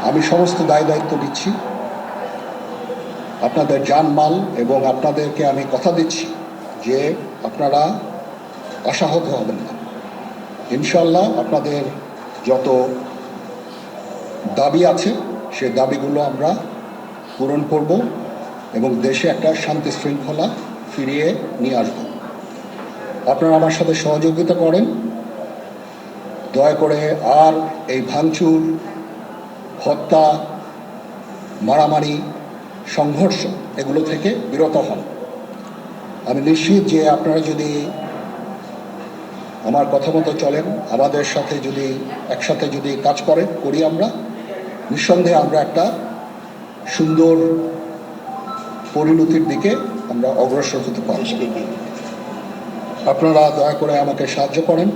আমি সমস্ত দায়িত্ব দিচ্ছি, আপনাদের জানমাল, এবং আপনাদেরকে আমি কথা দিচ্ছি যে আপনারা আশাহত হবেন না। ইনশাল্লাহ আপনাদের যত দাবি আছে সেই দাবিগুলো আমরা পূরণ করব এবং দেশে একটা শান্তি শৃঙ্খলা ফিরিয়ে নিয়ে আসব। আপনারা আমার সাথে সহযোগিতা করেন, দয়া করে আর এই ভাঙচুর, হত্যা, মারামারি, সংঘর্ষ এগুলো থেকে বিরত হন। আমি নিশ্চিত যে আপনারা যদি আমার কথা মতো চলেন, আমাদের সাথে যদি একসাথে যদি কাজ করি আমরা, নিঃসন্দেহে আমরা একটা সুন্দর পরিণতির দিকে আমরা অগ্রসর হতে পারি। আপনারা দয়া করে আমাকে সাহায্য করেন।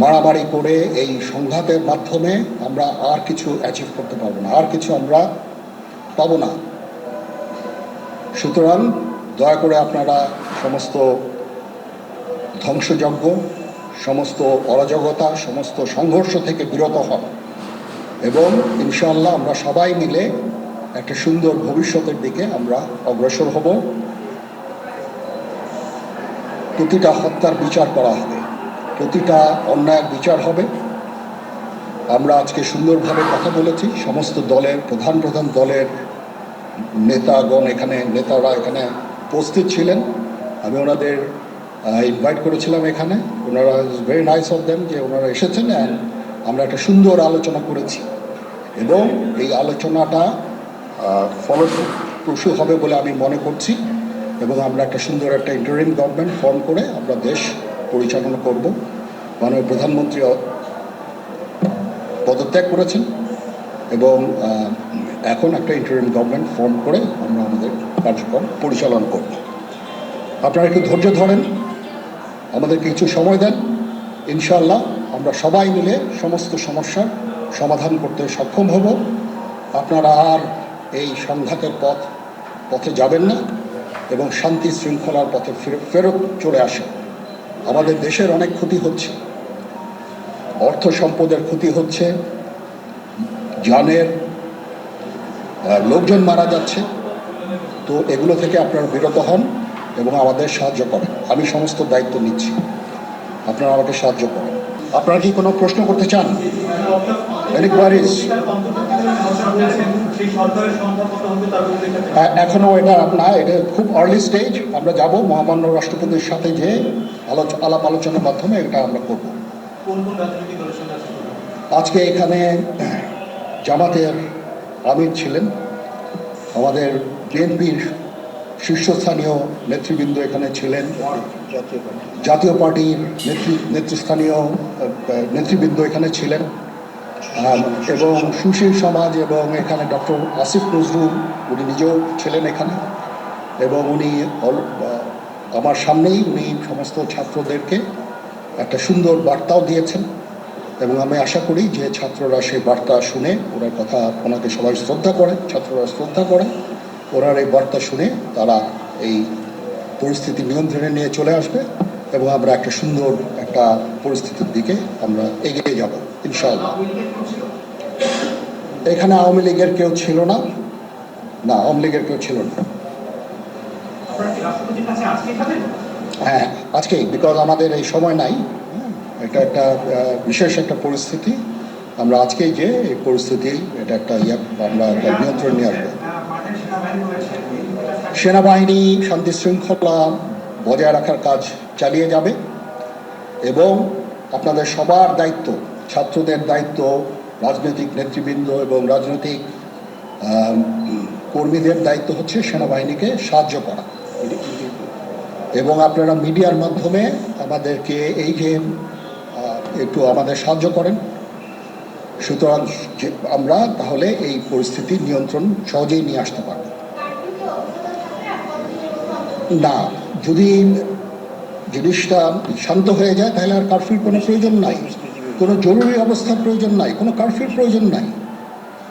মারামারি করে এই সংঘাতের মাধ্যমে আমরা আর কিছু অ্যাচিভ করতে পারবো না, আর কিছু আমরা পাবো না। সুতরাং দয়া করে আপনারা সমস্ত ধ্বংসযজ্ঞ, সমস্ত অরাজকতা, সমস্ত সংঘর্ষ থেকে বিরত হন এবং ইনশাআল্লাহ আমরা সবাই মিলে একটা সুন্দর ভবিষ্যতের দিকে আমরা অগ্রসর হব। প্রতিটা হত্যার বিচার করা হবে, প্রতিটা অন্যায়ের বিচার হবে। আমরা আজকে সুন্দরভাবে কথা বলেছি, সমস্ত দলের প্রধান দলের নেতারা এখানে উপস্থিত ছিলেন। আমি ওনাদের ইনভাইট করেছিলাম এখানে। ওনারা ভেরি নাইস অফ দেম যে ওনারা এসেছেন, অ্যান্ড আমরা একটা সুন্দর আলোচনা করেছি এবং এই আলোচনাটা ফলপ্রসূ হবে বলে আমি মনে করছি এবং আমরা একটা সুন্দর একটা ইন্টারিম গভর্নমেন্ট ফর্ম করে আমরা দেশ পরিচালনা করব। মাননীয় প্রধানমন্ত্রী পদত্যাগ করেছেন এবং এখন একটা ইন্টারিম গভর্নমেন্ট ফর্ম করে আমরা আমাদের কার্যক্রম পরিচালনা করব। আপনারা একটু ধৈর্য ধরেন, আমাদেরকে কিছু সময় দেন। ইনশাআল্লাহ আমরা সবাই মিলে সমস্ত সমস্যার সমাধান করতে সক্ষম হব। আপনারা আর এই সংঘাতের পথে যাবেন না এবং শান্তি শৃঙ্খলার পথে ফেরত চলে আসেন। আমাদের দেশের অনেক ক্ষতি হচ্ছে, অর্থ সম্পদের ক্ষতি হচ্ছে, জানের লোকজন মারা যাচ্ছে। তো এগুলো থেকে আপনারা বিরত হন এবং আমাদের সাহায্য করেন। আমি সমস্ত দায়িত্ব নিচ্ছি, আপনারা আমাকে সাহায্য করেন। আপনারা কি কোনো প্রশ্ন করতে চান? এখনো এটা এটা খুব আর্লি স্টেজ। আমরা যাব মহামান্য রাষ্ট্রপতির সাথে যে আলাপ আলোচনার মাধ্যমে এটা আমরা করব। আজকে এখানে জামাতের আমির ছিলেন, আমাদের বিএনপির শীর্ষস্থানীয় নেতৃবৃন্দ এখানে ছিলেন, জাতীয় পার্টির নেতৃস্থানীয় নেতৃবৃন্দ এখানে ছিলেন, এবং সুশীল সমাজ, এবং এখানে ডক্টর আসিফ নজরুল উনি নিজেও ছিলেন এখানে, এবং উনি আমার সামনেই উনি সমস্ত ছাত্রদেরকে একটা সুন্দর বার্তাও দিয়েছেন এবং আমি আশা করি যে ছাত্ররা সেই বার্তা শুনে ওনার কথা, ওনাকে সবাই শ্রদ্ধা করে, ছাত্ররা শ্রদ্ধা করে, ওনার এই বার্তা শুনে তারা এই পরিস্থিতি নিয়ন্ত্রণে নিয়ে চলে আসবে এবং আমরা একটা সুন্দর একটা পরিস্থিতির দিকে আমরা এগিয়ে যাব ইনশাআল্লাহ। এখানে আওয়ামী লীগের কেউ ছিল না, আওয়ামী লীগের কেউ ছিল না। হ্যাঁ, আজকেই, বিকজ আমাদের এই সময় নাই, এটা একটা বিশেষ একটা পরিস্থিতি। আমরা আজকেই যে এই পরিস্থিতি এটা একটা আমরা একটা নিয়ন্ত্রণ নিয়ে আসবো। সেনাবাহিনী শান্তি শৃঙ্খলা বজায় রাখার কাজ চালিয়ে যাবে এবং আপনাদের সবার দায়িত্ব, ছাত্রদের দায়িত্ব, রাজনৈতিক নেতৃবৃন্দ এবং রাজনৈতিক কর্মীদের দায়িত্ব হচ্ছে সেনাবাহিনীকে সাহায্য করা এবং আপনারা মিডিয়ার মাধ্যমে আমাদেরকে এই যে একটু আমাদের সাহায্য করেন। সুতরাং আমরা তাহলে এই পরিস্থিতি নিয়ন্ত্রণ সহজেই নিয়ে আসতে পারব। না, যদি জিনিসটা শান্ত হয়ে যায় তাহলে আর কারফিউর কোনো প্রয়োজন নাই, কোনো জরুরি অবস্থার প্রয়োজন নাই, কোনো কারফিউর প্রয়োজন নাই,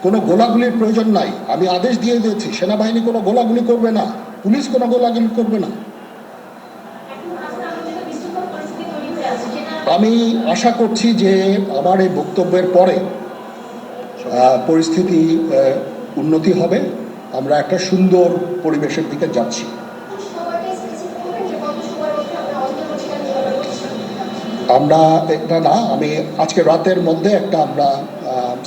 কোনো গোলাগুলির প্রয়োজন নাই। আমি আদেশ দিয়ে দিয়েছি সেনাবাহিনী কোনো গোলাগুলি করবে না, পুলিশ কোনো গোলাগুলি করবে না। আমি আশা করছি যে আমার এই বক্তব্যের পরে পরিস্থিতি উন্নতি হবে, আমরা একটা সুন্দর পরিবেশের দিকে যাচ্ছি। আমরা এটা না, আমি আজকে রাতের মধ্যে একটা আমরা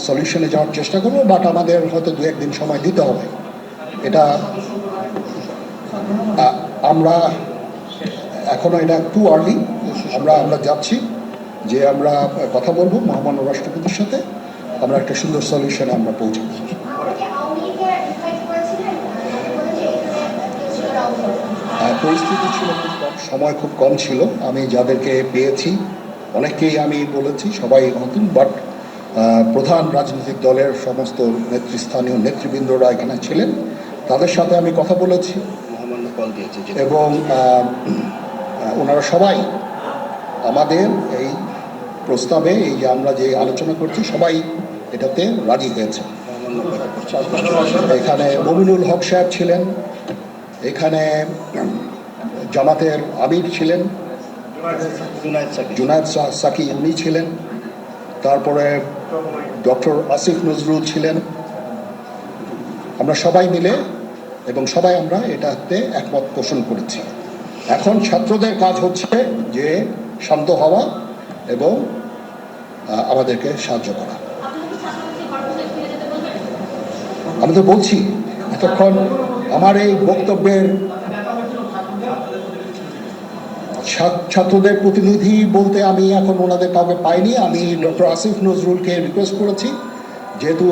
সলিউশনে যাওয়ার চেষ্টা করবো, বাট আমাদের হয়তো 2-1 দিন সময় দিতে হবে। এটা আমরা এখনো এটা টু আর্লি, আমরা যাচ্ছি যে আমরা কথা বলবো মহামান্য রাষ্ট্রপতির সাথে, আমরা একটা সুন্দর সলিউশনে আমরা পৌঁছাবো। পরিস্থিতি ছিল খুব কম, সময় খুব কম ছিল। আমি যাদেরকে পেয়েছি অনেককেই আমি বলেছি, সবাই নতুন, বাট প্রধান রাজনৈতিক দলের সমস্ত নেতৃস্থানীয় নেতৃবৃন্দরা এখানে ছিলেন, তাদের সাথে আমি কথা বলেছি এবং ওনারা সবাই আমাদের এই প্রস্তাবে, এই যে আমরা যে আলোচনা করছি, সবাই এটাতে রাজি হয়েছে। এখানে মমিনুল হক সাহেব ছিলেন, এখানে জামাতের আমির ছিলেন, জুনায়েদ সাকি উনি ছিলেন, তারপরে ডক্টর আসিফ নজরুল ছিলেন। আমরা সবাই মিলে এবং সবাই আমরা এটাতে একমত পোষণ করেছি। এখন ছাত্রদের কাজ হচ্ছে যে শান্ত হওয়া এবং আমাদেরকে সাহায্য করা। আমি তো বলছি এতক্ষণ আমার এই বক্তব্যের ছাত্রদের প্রতিনিধি বলতে আমি এখন ওনাদের কাউকে পাইনি। আমি ডক্টর আসিফ নজরুলকে রিকোয়েস্ট করেছি, যেহেতু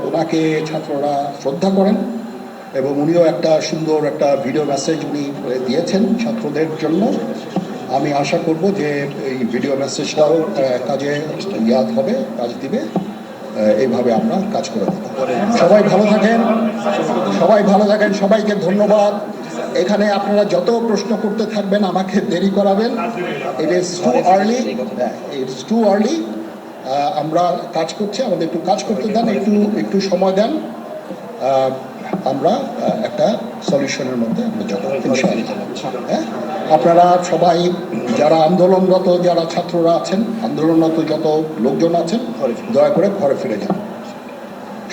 ওনাকে ছাত্ররা শ্রদ্ধা করেন এবং উনিও একটা সুন্দর একটা ভিডিও মেসেজ উনি দিয়েছেন ছাত্রদের জন্য। আমি আশা করব যে এই ভিডিও মেসেজটাও কাজে ইয়াদ হবে, কাজ দিবে। এইভাবে আমরা কাজ করে দেব। সবাই ভালো থাকেন, সবাইকে ধন্যবাদ। এখানে আপনারা যত প্রশ্ন করতে থাকবেন আমাকে দেরি করাবেন। It's too early. আমরা কাজ করছি, আমাদের একটু কাজ করতে দেন, একটু সময় দেন, আমরা একটা সলিউশনের মধ্যে আমরা যাব। হ্যাঁ, আপনারা সবাই যারা আন্দোলনরত, যারা ছাত্ররা আছেন, আন্দোলনরত যত লোকজন আছেন, দয়া করে ঘরে ফিরে যান।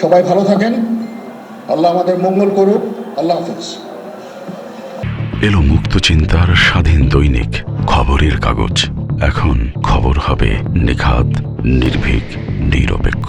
সবাই ভালো থাকেন, আল্লাহ আমাদের মঙ্গল করুক। আল্লাহ হাফেজ। এলো মুক্ত চিন্তার স্বাধীন দৈনিক খবরের কাগজ। এখন খবর হবে নিখাত, নির্ভীক, নিরপেক্ষ।